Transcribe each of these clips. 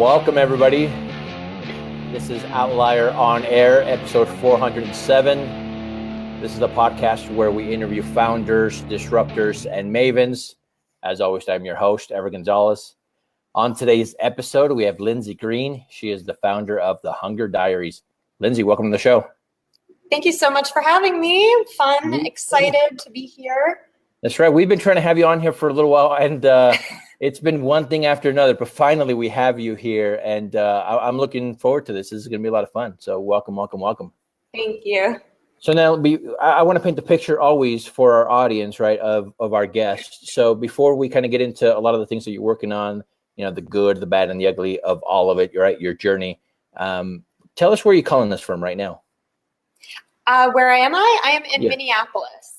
Welcome, everybody. This is Outlier on Air, episode 407. This is a podcast where we interview founders, disruptors, and mavens. As always, I'm your host, Ever Gonzalez. On today's episode, we have Lindsay Greene. She is the founder of the Hunger Diaries. Lindsay, welcome to the show. Thank you so much for having me. Fun, excited to be here. That's right. We've been trying to have you on here for a little while, and it's been one thing after another, but finally we have you here, and I'm looking forward to this. This is going to be a lot of fun. So welcome. Thank you. So now I want to paint the picture always for our audience, right, of our guests. So before we kind of get into a lot of the things that you're working on, you know, the good, the bad, and the ugly of all of it, right, your journey. Tell us where you're calling this from right now. Where am I? I am in Minneapolis.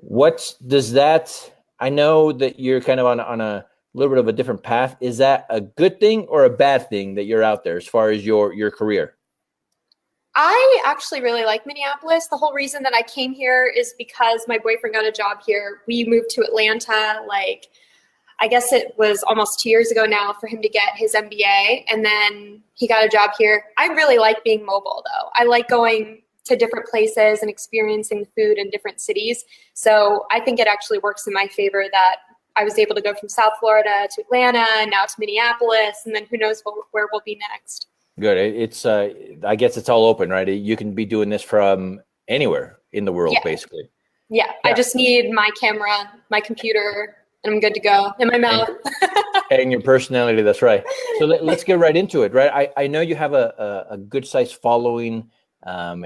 What does that, I know that you're kind of on a little bit of a different path. Is that a good thing or a bad thing that you're out there as far as your career? I actually really like Minneapolis. The whole reason that I came here is because my boyfriend got a job here. We moved to Atlanta, I guess it was almost 2 years ago now for him to get his MBA, and then he got a job here. I really like being mobile, though. I like going to different places and experiencing the food in different cities. So I think it actually works in my favor that I was able to go from South Florida to Atlanta and now to Minneapolis, and then who knows where we'll be next. Good. It's I guess it's all open, right? You can be doing this from anywhere in the world, basically. Yeah, I just need my camera, my computer, and I'm good to go, in my mouth. And your personality, that's right. So let's get right into it, right? I know you have a good sized following.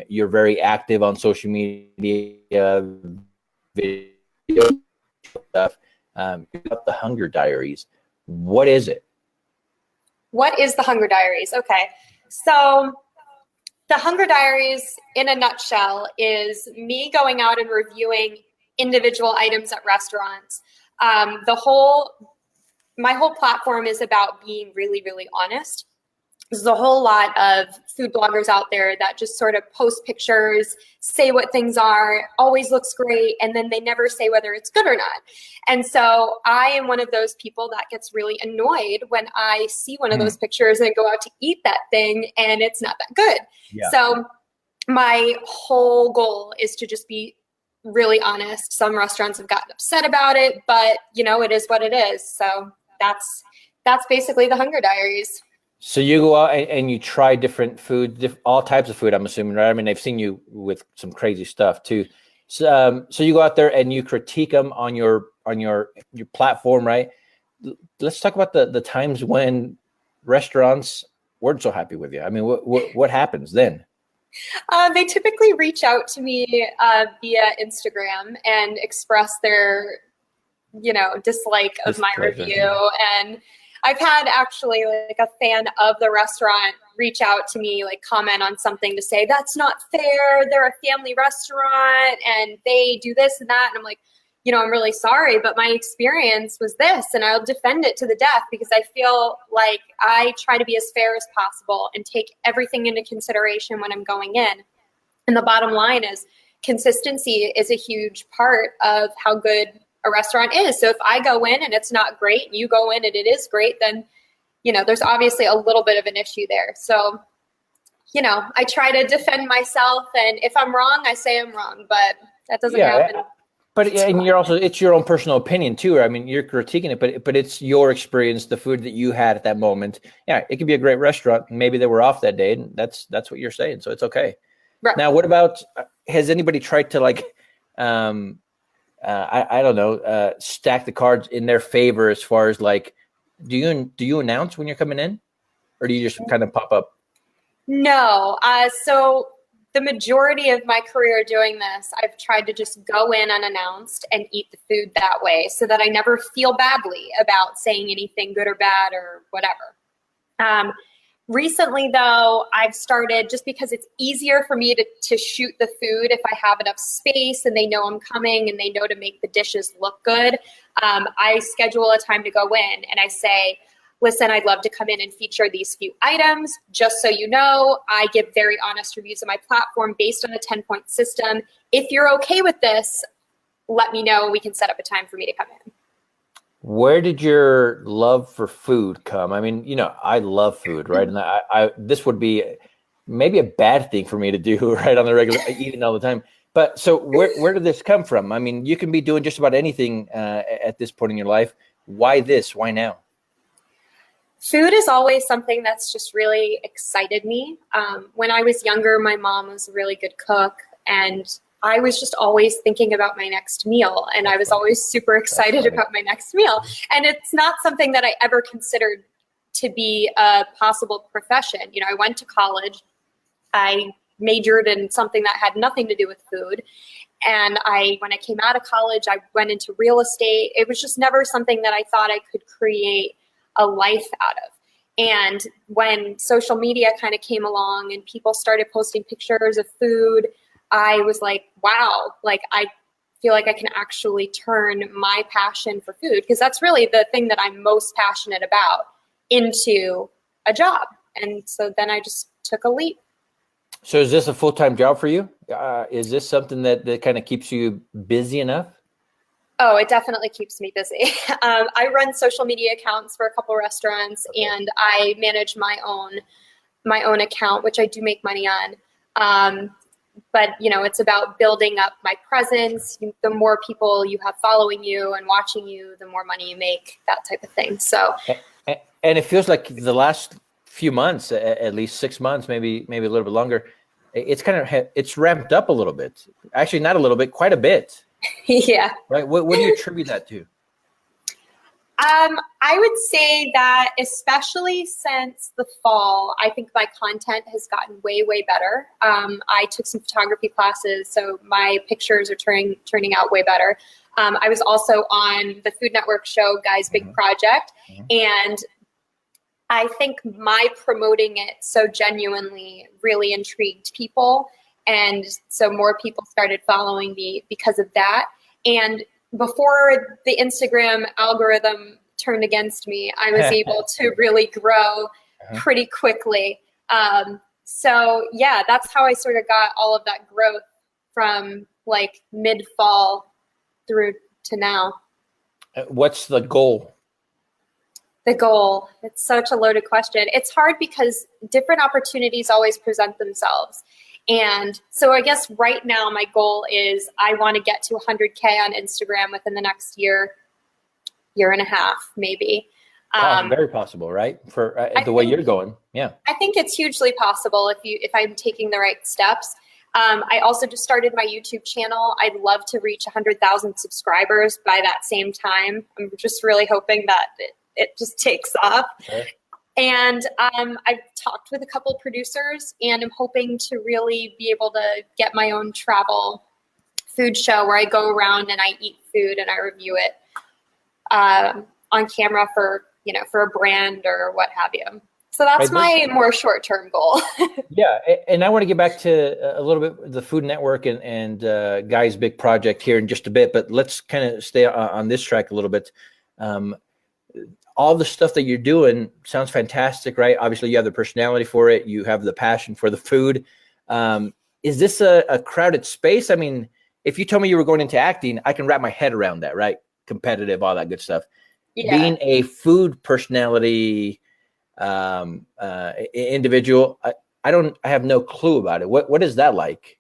You're very active on social media, video stuff. You got the Hunger Diaries. What is it? What is the Hunger Diaries? Okay, so the Hunger Diaries, in a nutshell, is me going out and reviewing individual items at restaurants. My whole platform is about being really, really honest. There's a whole lot of food bloggers out there that just sort of post pictures, say what things are, always looks great, and then they never say whether it's good or not. And so I am one of those people that gets really annoyed when I see one of those pictures and go out to eat that thing and it's not that good. Yeah. So my whole goal is to just be really honest. Some restaurants have gotten upset about it, but it is what it is. So that's basically the Hunger Diaries. So you go out and you try different food, all types of food, I'm assuming, right? I mean, I've seen you with some crazy stuff too. So you go out there and you critique them on your platform, right? Let's talk about the times when restaurants weren't so happy with you. I mean, what happens then? They typically reach out to me via Instagram and express their, dislike of my review. And I've had actually a fan of the restaurant reach out to me, comment on something to say, that's not fair. They're a family restaurant and they do this and that. And I'm like, I'm really sorry, but my experience was this, and I'll defend it to the death because I feel like I try to be as fair as possible and take everything into consideration when I'm going in. And the bottom line is consistency is a huge part of how good a restaurant is. So if I go in and it's not great, and you go in and it is great, then, there's obviously a little bit of an issue there. So, I try to defend myself, and if I'm wrong, I say I'm wrong, but that doesn't happen. But and it's your own personal opinion too. I mean, you're critiquing it, but it's your experience, the food that you had at that moment. Yeah, it could be a great restaurant. Maybe they were off that day, and that's what you're saying. So it's okay. Right. Now, what about, has anybody tried to I don't know, stack the cards in their favor as far as do you announce when you're coming in, or do you just kind of pop up? No. So the majority of my career doing this, I've tried to just go in unannounced and eat the food that way so that I never feel badly about saying anything good or bad or whatever. Recently, though, I've started, just because it's easier for me to shoot the food if I have enough space and they know I'm coming and they know to make the dishes look good. I schedule a time to go in and I say, listen, I'd love to come in and feature these few items. Just so you know, I give very honest reviews on my platform based on a 10-point system. If you're okay with this, let me know. We can set up a time for me to come in. Where did your love for food come? I mean, I love food, right? And this would be maybe a bad thing for me to do, right, on the regular, eating all the time. But so where did this come from? I mean, you can be doing just about anything at this point in your life. Why this? Why now? Food is always something that's just really excited me. When I was younger, my mom was a really good cook, and I was just always thinking about my next meal, and I was always super excited about my next meal. And it's not something that I ever considered to be a possible profession. I went to college. I majored in something that had nothing to do with food. And when I came out of college, I went into real estate. It was just never something that I thought I could create a life out of. And when social media kind of came along and people started posting pictures of food, I was like, wow, like I feel like I can actually turn my passion for food, because that's really the thing that I'm most passionate about, into a job. And so then I just took a leap. So is this a full-time job for you? Is this something that kind of keeps you busy enough? Oh, it definitely keeps me busy. I run social media accounts for a couple restaurants, and I manage my own account, which I do make money on. But it's about building up my presence. The more people you have following you and watching you, the more money you make, that type of thing. So, and it feels like the last few months, at least 6 months, maybe a little bit longer, it's ramped up a little bit. Actually, not a little bit, quite a bit. Yeah. Right. What do you attribute that to? I would say that especially since the fall, I think my content has gotten way, way better. I took some photography classes, so my pictures are turning out way better. I was also on the Food Network show, Guy's Big Project, and I think my promoting it so genuinely really intrigued people. And so more people started following me because of that. And before the Instagram algorithm turned against me, I was able to really grow pretty quickly. So yeah, that's how I sort of got all of that growth from like mid-fall through to now. What's the goal? The goal, it's such a loaded question. It's hard because different opportunities always present themselves. And so I guess right now my goal is I want to get to 100K on Instagram within the next year and a half, maybe. Very possible, right? For the way you're going. Yeah. I think it's hugely possible if I'm taking the right steps. I also just started my YouTube channel. I'd love to reach 100,000 subscribers by that same time. I'm just really hoping that it just takes off. Okay. And I've talked with a couple of producers, and I'm hoping to really be able to get my own travel food show where I go around and I eat food and I review it on camera for a brand or what have you. So that's my more short-term goal. Yeah, and I want to get back to a little bit the Food Network and Guy's Big Project here in just a bit, but let's kind of stay on this track a little bit. All the stuff that you're doing sounds fantastic, right? Obviously, you have the personality for it. You have the passion for the food. Is this a crowded space? I mean, if you told me you were going into acting, I can wrap my head around that, right? Competitive, all that good stuff. Yeah. Being a food personality individual, I have no clue about it. What is that like?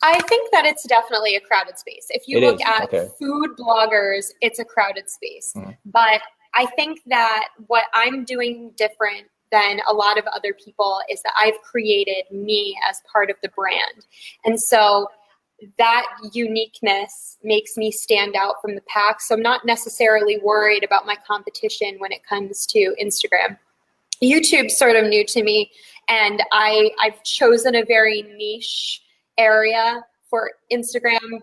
I think that it's definitely a crowded space. If you look at food bloggers, it's a crowded space. But I think that what I'm doing different than a lot of other people is that I've created me as part of the brand. And so that uniqueness makes me stand out from the pack. So I'm not necessarily worried about my competition when it comes to Instagram. YouTube's sort of new to me, and I've chosen a very niche area for Instagram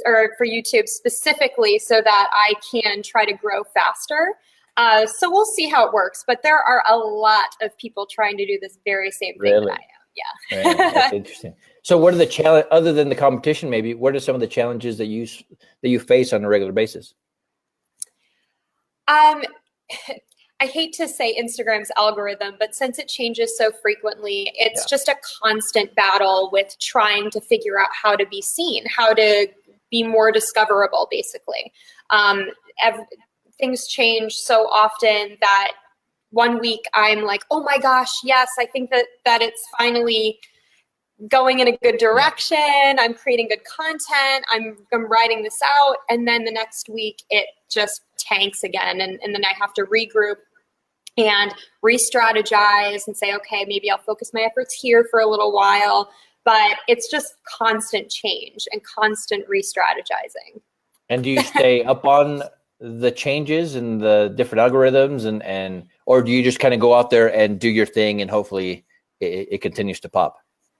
or for YouTube specifically so that I can try to grow faster. So we'll see how it works. But there are a lot of people trying to do this very same thing that I am. Yeah. Right. That's interesting. So what are the challenge other than the competition? Maybe what are some of the challenges that you face on a regular basis? I hate to say Instagram's algorithm, but since it changes so frequently, it's just a constant battle with trying to figure out how to be seen, how to be more discoverable, basically. things change so often that one week I'm like, oh my gosh, yes, I think that it's finally going in a good direction. I'm creating good content. I'm writing this out. And then the next week it just tanks again. And then I have to regroup and re-strategize and say, okay, maybe I'll focus my efforts here for a little while. But it's just constant change and constant re-strategizing. And do you stay up on the changes and the different algorithms and or do you just kind of go out there and do your thing and hopefully it continues to pop?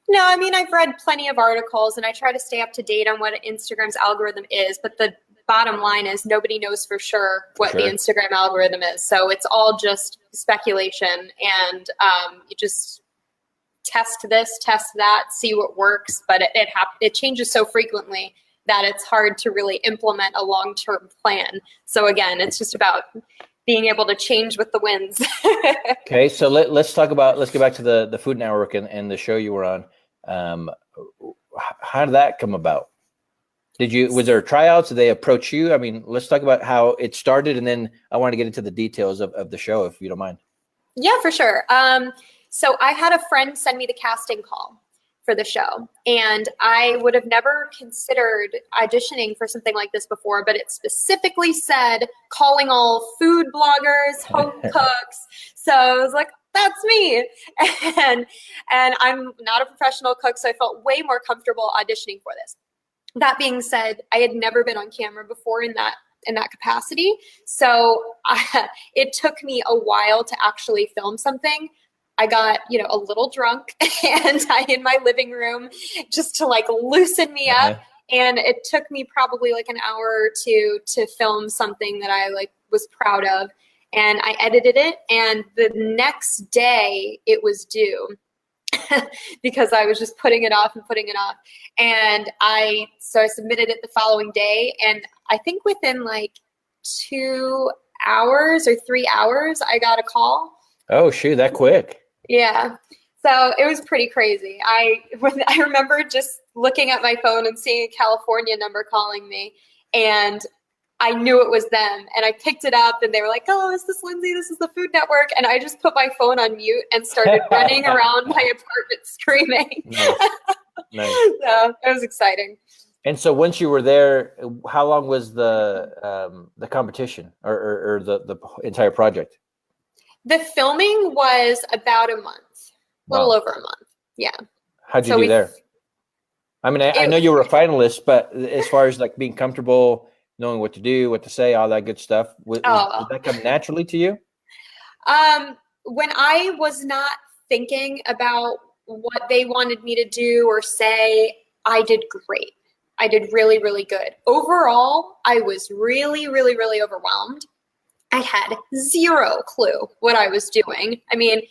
No, I mean, I've read plenty of articles and I try to stay up to date on what Instagram's algorithm is, but the bottom line is nobody knows for sure what the Instagram algorithm is. So it's all just speculation, and you just test this, test that, see what works, but it changes so frequently that it's hard to really implement a long-term plan. So again, it's just about being able to change with the winds. Okay, so let's get back to the Food Network and the show you were on. How did that come about? Was there tryouts? Did they approach you? I mean, let's talk about how it started, and then I want to get into the details of the show, if you don't mind. Yeah, for sure. So I had a friend send me the casting call for the show, and I would have never considered auditioning for something like this before, but it specifically said calling all food bloggers, home cooks. So I was like, that's me. And I'm not a professional cook, so I felt way more comfortable auditioning for this. That being said, I had never been on camera before in that capacity. So it took me a while to actually film something. I got, a little drunk and in my living room just to like loosen me up. And it took me probably like an hour or two to film something that I like was proud of. And I edited it. And the next day it was due because I was just putting it off. And I submitted it the following day. And I think within like 2 hours or 3 hours, I got a call. Oh, shoot, that quick. Yeah. So it was pretty crazy. I remember just looking at my phone and seeing a California number calling me, and I knew it was them. And I picked it up and they were like, oh, is this Lindsay? This is the Food Network. And I just put my phone on mute and started running around my apartment screaming. Nice. So it was exciting. And so once you were there, how long was the competition or the entire project? The filming was about a month, a little over a month. Yeah. How'd you do there? I mean, I know you were a finalist, but as far as like being comfortable, knowing what to do, what to say, all that good stuff, did that come naturally to you? When I was not thinking about what they wanted me to do or say, I did great. I did really, really good. Overall, I was really, really, really overwhelmed. I had zero clue what I was doing. I mean,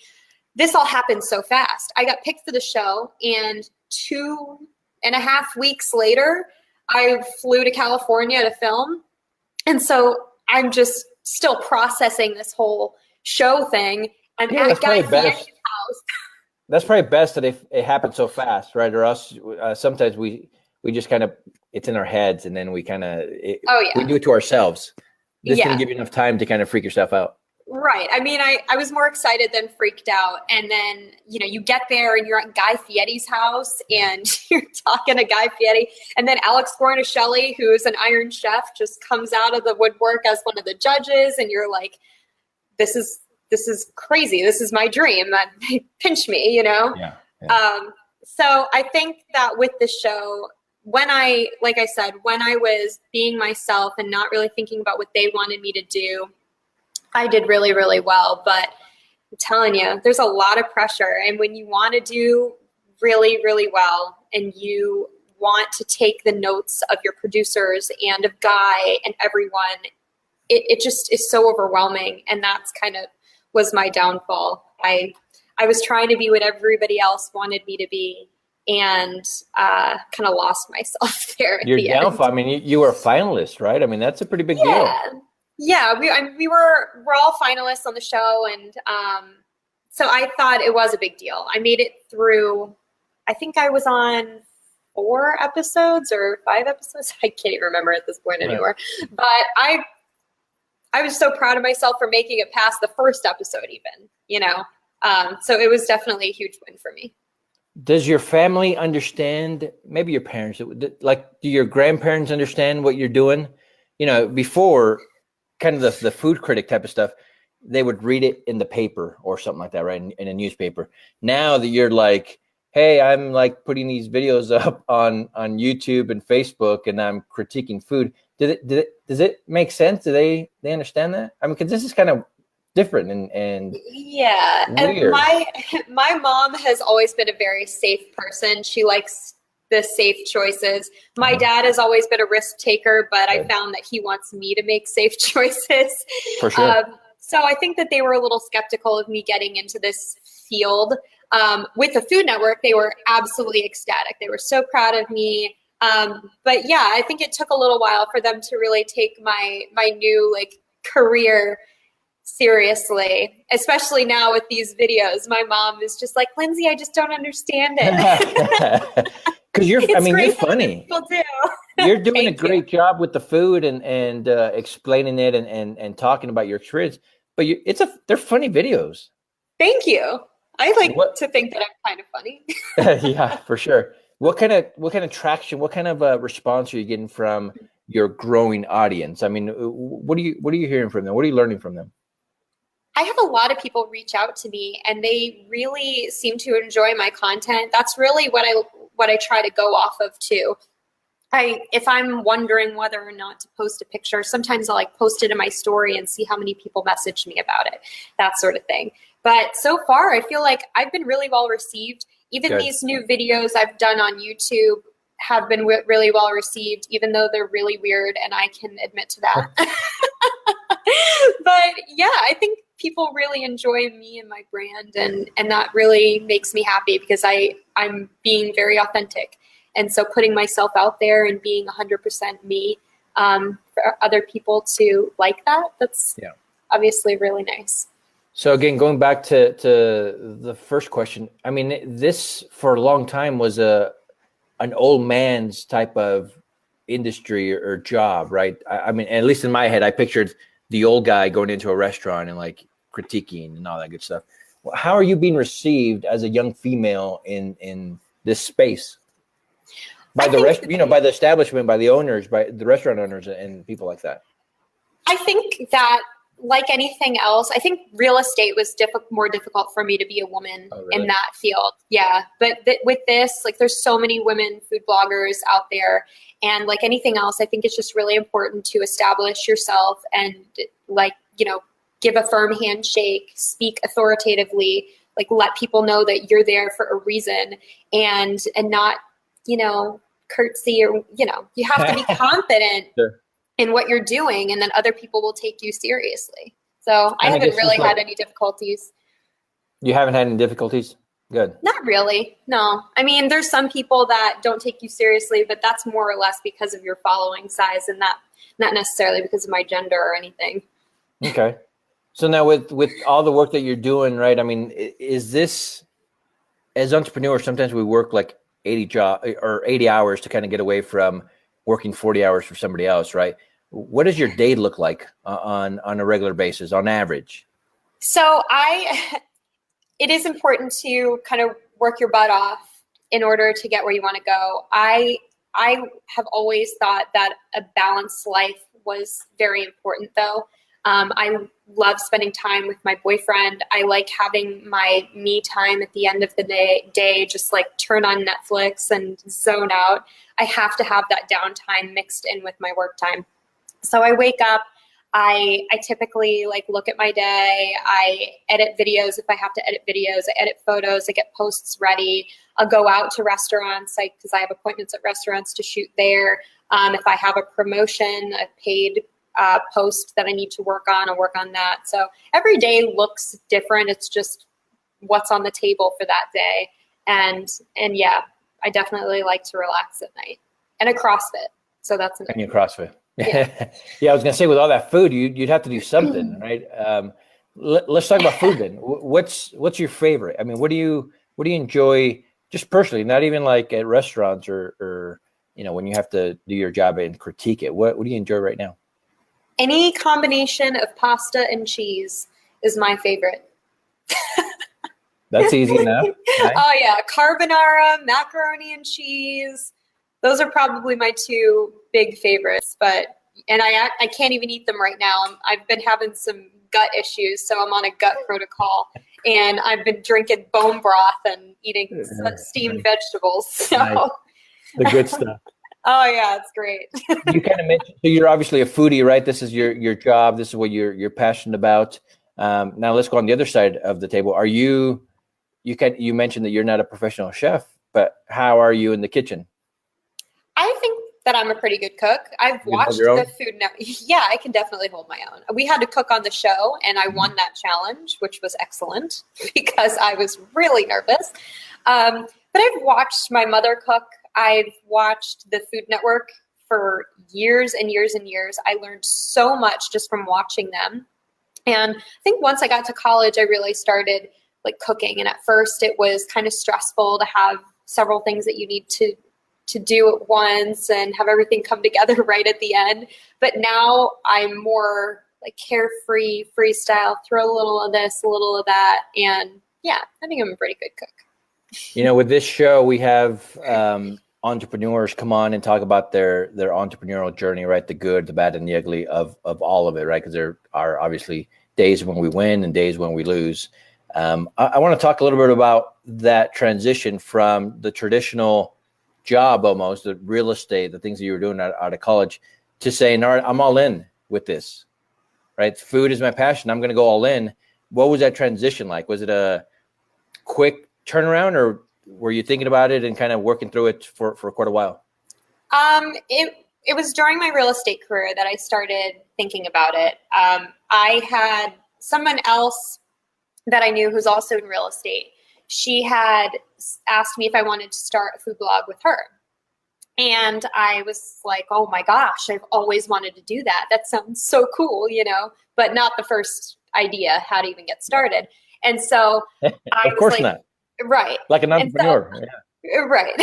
this all happened so fast. I got picked for the show, and 2.5 weeks later, I flew to California to film. And so I'm just still processing this whole show thing. I'm at Guy Fieri's house. That's probably best that it happened so fast, right? Or else sometimes we just kind of, it's in our heads, and then we kind of, we do it to ourselves. This didn't give you enough time to kind of freak yourself out. Right. I mean, I was more excited than freaked out. And then, you get there and you're at Guy Fieri's house and you're talking to Guy Fieri. And then Alex Guarnaschelli, who is an Iron Chef, just comes out of the woodwork as one of the judges. And you're like, this is crazy. This is my dream. Pinch me, Yeah. So I think that with the show, like I said, when I was being myself and not really thinking about what they wanted me to do, I did really, really well. But I'm telling you, there's a lot of pressure. And when you want to do really, really well and you want to take the notes of your producers and of Guy and everyone, it just is so overwhelming. And that's kind of was my downfall. I was trying to be what everybody else wanted me to be, and kind of lost myself there. Your downfall. I mean, you were a finalist, right? I mean, that's a pretty big deal. Yeah, we're all finalists on the show, and so I thought it was a big deal. I made it through. I think I was on 4 episodes or 5 episodes. I can't even remember at this point anymore. But I was so proud of myself for making it past the first episode even, so it was definitely a huge win for me. Does your family understand, maybe your parents, like, do your grandparents understand what you're doing? Before, kind of the food critic type of stuff, they would read it in the paper or something like that, right? In a newspaper. Now that you're like, hey, I'm like putting these videos up on YouTube and Facebook and I'm critiquing food. Does it make sense? Do they understand that? I mean, because this is kind of different and yeah. weird. And my mom has always been a very safe person. She likes the safe choices. My dad has always been a risk taker, but I found that he wants me to make safe choices. For sure. So I think that they were a little skeptical of me getting into this field. With the Food Network, they were absolutely ecstatic. They were so proud of me. But yeah, I think it took a little while for them to really take my new career seriously, especially now with these videos. My mom is just like, Lindsay, I just don't understand it. Because you're funny. People do. You're doing a great job with the food and explaining it and talking about your experience. But they're funny videos. Thank you. I like to think that I'm kind of funny. Yeah, for sure. What kind of traction? What kind of response are you getting from your growing audience? I mean, what are you hearing from them? What are you learning from them? I have a lot of people reach out to me, and they really seem to enjoy my content. That's really what I try to go off of too. If I'm wondering whether or not to post a picture, sometimes I'll post it in my story and see how many people message me about it, that sort of thing. But so far, I feel like I've been really well received. Even these new videos I've done on YouTube have been really well received, even though they're really weird, and I can admit to that. But yeah, I think people really enjoy me and my brand, and that really makes me happy because I'm being very authentic. And so putting myself out there and being 100% me, for other people to like that's obviously really nice. So again, going back to the first question, I mean, this for a long time was an old man's type of industry or job, right? I mean, at least in my head, I pictured the old guy going into a restaurant and critiquing and all that good stuff. How are you being received as a young female in this space? By by the establishment, by the owners, by the restaurant owners and people like that? I think that, like anything else, I think real estate was more difficult for me to be a woman in that field. Yeah. But with this, there's so many women food bloggers out there. And like anything else, I think it's just really important to establish yourself and give a firm handshake, speak authoritatively, let people know that you're there for a reason and not, curtsy or, you have to be confident in what you're doing, and then other people will take you seriously. So I haven't really had any difficulties. You haven't had any difficulties? Good. Not really. No. I mean, there's some people that don't take you seriously, but that's more or less because of your following size and not necessarily because of my gender or anything. Okay. So now with all the work that you're doing, right? I mean, is this, as entrepreneurs, sometimes we work 80 hours to kind of get away from working 40 hours for somebody else, right? What does your day look like on a regular basis, on average? So it is important to kind of work your butt off in order to get where you want to go. I have always thought that a balanced life was very important, though. I love spending time with my boyfriend. I like having my me time at the end of the day, just turn on Netflix and zone out. I have to have that downtime mixed in with my work time. So I wake up, I typically look at my day. I edit videos if I have to edit videos. I edit photos. I get posts ready. I'll go out to restaurants because I have appointments at restaurants to shoot there. If I have a promotion, a paid post that I need to work on, I'll work on that. So every day looks different. It's just what's on the table for that day. And yeah, I definitely like to relax at night and a CrossFit. So that's another. And your CrossFit. Yeah. Yeah, I was gonna say with all that food, you'd have to do something, right? Let's talk about food then. What's your favorite? I mean, what do you enjoy just personally? Not even at restaurants or when you have to do your job and critique it. What do you enjoy right now? Any combination of pasta and cheese is my favorite. That's easy enough. Right? Oh yeah, carbonara, macaroni and cheese. Those are probably my two big favorites. And I can't even eat them right now. I've been having some gut issues, so I'm on a gut protocol. And I've been drinking bone broth and eating steamed vegetables. So. Nice. The good stuff. Oh yeah, it's great. You kind of mentioned, so you're obviously a foodie, right? This is your job. This is what you're passionate about. Now let's go on the other side of the table. Are you mentioned that you're not a professional chef, but how are you in the kitchen? I think that I'm a pretty good cook. I've watched the Food Network. Yeah, I can definitely hold my own. We had to cook on the show, and I won that challenge, which was excellent because I was really nervous. But I've watched my mother cook. I've watched the Food Network for years and years and years. I learned so much just from watching them. And I think once I got to college, I really started like cooking. And at first it was kind of stressful to have several things that you need to do at once and have everything come together right at the end. But now I'm more like carefree, freestyle, throw a little of this, a little of that. And yeah, I think I'm a pretty good cook. You know, with this show, we have entrepreneurs come on and talk about their entrepreneurial journey, right? The good, the bad, and the ugly of all of it, right? Because there are obviously days when we win and days when we lose. I want to talk a little bit about that transition from the traditional job, almost the real estate, the things that you were doing out of college, to saying, all right, I'm all in with this, right? Food is my passion. I'm going to go all in. What was that transition like? Was it a quick turnaround, or were you thinking about it and kind of working through it for quite a while? It was during my real estate career that I started thinking about it. I had someone else that I knew who's also in real estate. She had asked me if I wanted to start a food blog with her. And I was like, oh my gosh, I've always wanted to do that. That sounds so cool, but not the first idea how to even get started. And so of course not. Right. Like an entrepreneur. Yeah. Right.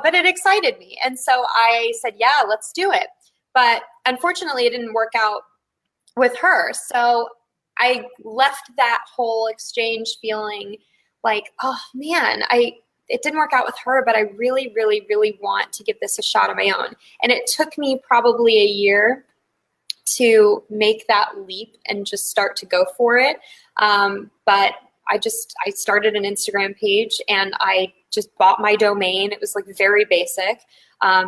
But it excited me. And so I said, yeah, let's do it. But unfortunately, it didn't work out with her. So I left that whole exchange feeling like, oh man, it didn't work out with her, but I really, really, really want to give this a shot on my own. And it took me probably a year to make that leap and just start to go for it. But I started an Instagram page and I just bought my domain. It was like very basic,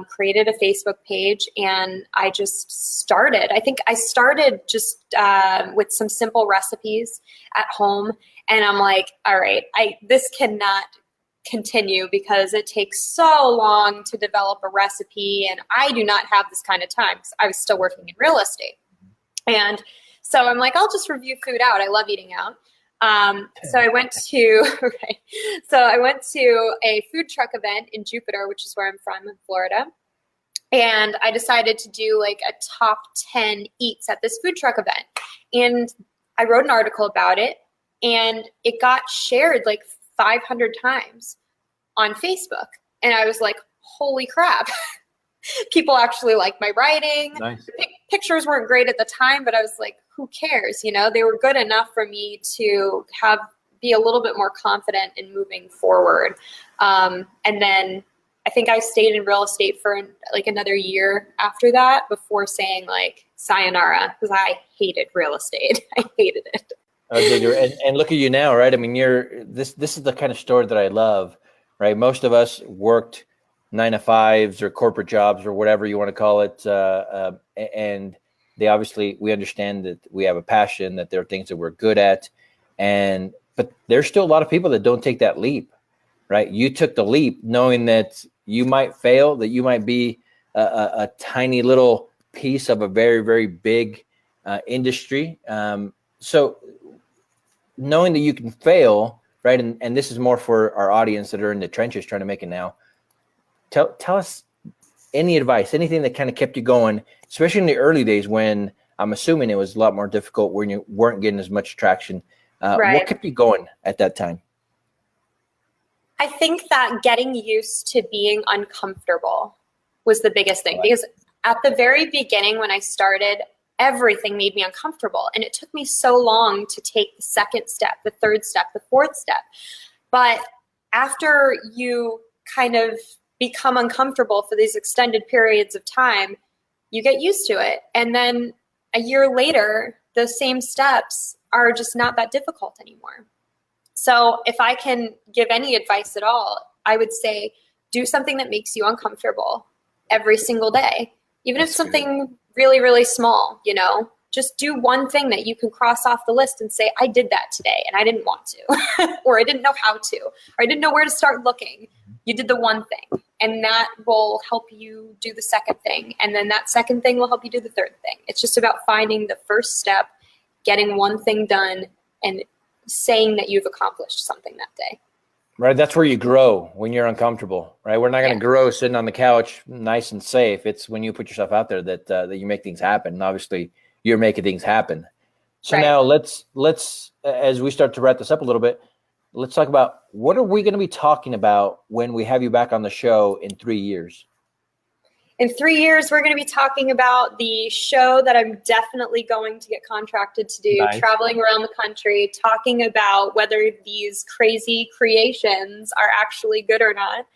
created a Facebook page, and I just started. I think I started just with some simple recipes at home. And I'm like, all right, this cannot continue because it takes so long to develop a recipe. And I do not have this kind of time because I was still working in real estate. And so I'm like, I'll just review food out. I love eating out. So I went to a food truck event in Jupiter, which is where I'm from in Florida. And I decided to do like a top 10 eats at this food truck event. And I wrote an article about it, and it got shared like 500 times on Facebook. And I was like, holy crap. People actually liked my writing. Nice. The pictures weren't great at the time, but I was like, who cares? They were good enough for me to be a little bit more confident in moving forward. And then I think I stayed in real estate for like another year after that before saying like sayonara, because I hated real estate. I hated it. And look at you now, right? I mean, this is the kind of story that I love, right? Most of us worked 9-to-5s or corporate jobs or whatever you want to call it, and we understand that we have a passion, that there are things that we're good at, but there's still a lot of people that don't take that leap, right? You took the leap knowing that you might fail, that you might be a tiny little piece of a very, very big industry. So knowing that you can fail, right? And this is more for our audience that are in the trenches trying to make it now. Tell us any advice, anything that kind of kept you going, especially in the early days when I'm assuming it was a lot more difficult when you weren't getting as much traction. Right. What kept you going at that time? I think that getting used to being uncomfortable was the biggest thing, because at the very beginning when I started, everything made me uncomfortable. And it took me so long to take the second step, the third step, the fourth step. But after you kind of become uncomfortable for these extended periods of time, you get used to it. And then a year later, the same steps are just not that difficult anymore. So if I can give any advice at all, I would say do something that makes you uncomfortable every single day. Even if something really, really small, just do one thing that you can cross off the list and say, I did that today and I didn't want to, or I didn't know how to, or I didn't know where to start looking. You did the one thing, and that will help you do the second thing. And then that second thing will help you do the third thing. It's just about finding the first step, getting one thing done, and saying that you've accomplished something that day. Right. That's where you grow, when you're uncomfortable, right? We're not going to grow sitting on the couch, nice and safe. It's when you put yourself out there that you make things happen. And obviously you're making things happen. So now let's, as we start to wrap this up a little bit, let's talk about what are we going to be talking about when we have you back on the show in 3 years? In 3 years, we're going to be talking about the show that I'm definitely going to get contracted to do, traveling around the country, talking about whether these crazy creations are actually good or not.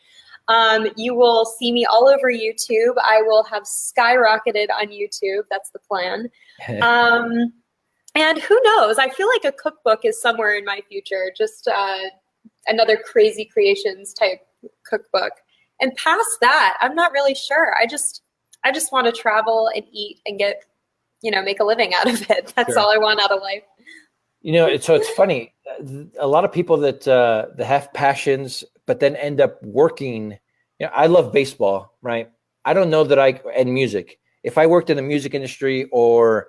You will see me all over YouTube. I will have skyrocketed on YouTube. That's the plan. And who knows? I feel like a cookbook is somewhere in my future, just another crazy creations type cookbook. And past that, I'm not really sure. I just want to travel and eat and get, make a living out of it. That's all I want out of life. So it's funny. A lot of people that have passions, but then end up working. I love baseball, right? I don't know that and music. If I worked in the music industry or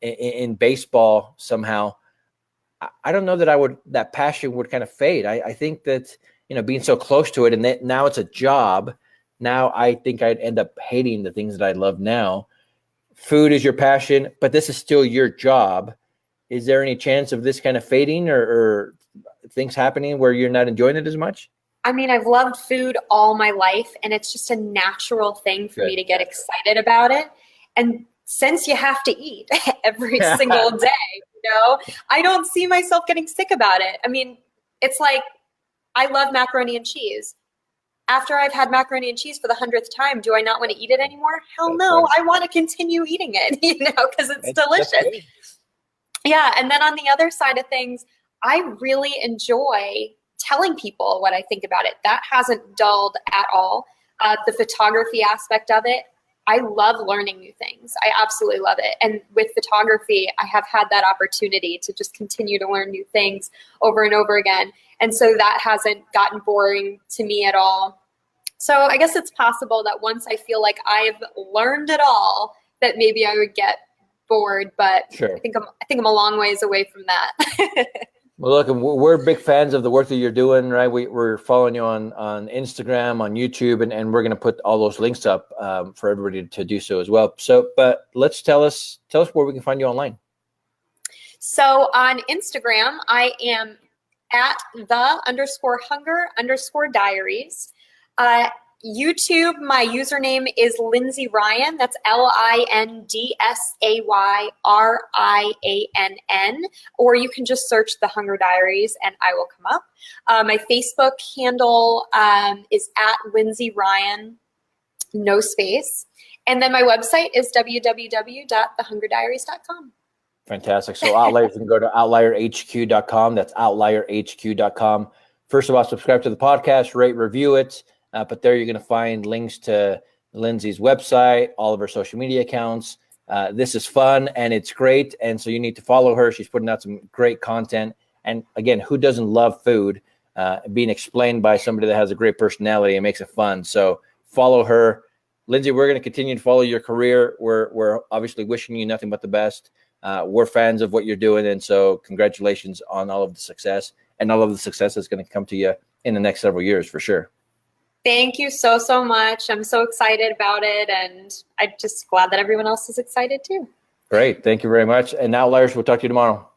in baseball somehow, I don't know that that passion would kind of fade. I think that, being so close to it and that now it's a job. Now I think I'd end up hating the things that I love now. Food is your passion, but this is still your job. Is there any chance of this kind of fading or things happening where you're not enjoying it as much? I mean, I've loved food all my life, and it's just a natural thing for me to get excited about it. And since you have to eat every single day, I don't see myself getting sick about it. I mean, it's like, I love macaroni and cheese. After I've had macaroni and cheese for the 100th time, do I not want to eat it anymore? Hell no. I want to continue eating it, because it's delicious. Yeah. And then on the other side of things, I really enjoy telling people what I think about it. That hasn't dulled at all. The photography aspect of it, I love learning new things. I absolutely love it. And with photography, I have had that opportunity to just continue to learn new things over and over again. And so that hasn't gotten boring to me at all. So I guess it's possible that once I feel like I've learned it all, that maybe I would get bored, but I think I'm a long ways away from that. Well, look, we're big fans of the work that you're doing, right? We're following you on Instagram, on YouTube, and we're going to put all those links up for everybody to do so as well. So, but tell us where we can find you online. So on Instagram, I am at _Hunger Diaries. YouTube, my username is Lindsay Ryan. That's LINDSAYRIANN. Or you can just search the Hunger Diaries and I will come up. My Facebook handle is at Lindsay Ryan, no space. And then my website is www.thehungerdiaries.com. Fantastic. So Outliers, you can go to outlierhq.com. That's outlierhq.com. First of all, subscribe to the podcast, rate, review it. But there you're going to find links to Lindsay's website, all of her social media accounts. This is fun and it's great. And so you need to follow her. She's putting out some great content. And again, who doesn't love food being explained by somebody that has a great personality and makes it fun? So follow her. Lindsay, we're going to continue to follow your career. We're obviously wishing you nothing but the best. We're fans of what you're doing. And so congratulations on all of the success and all of the success that's going to come to you in the next several years for sure. Thank you so much. I'm so excited about it, and I'm just glad that everyone else is excited too. Great. Thank you very much. And Outliers, we'll talk to you tomorrow.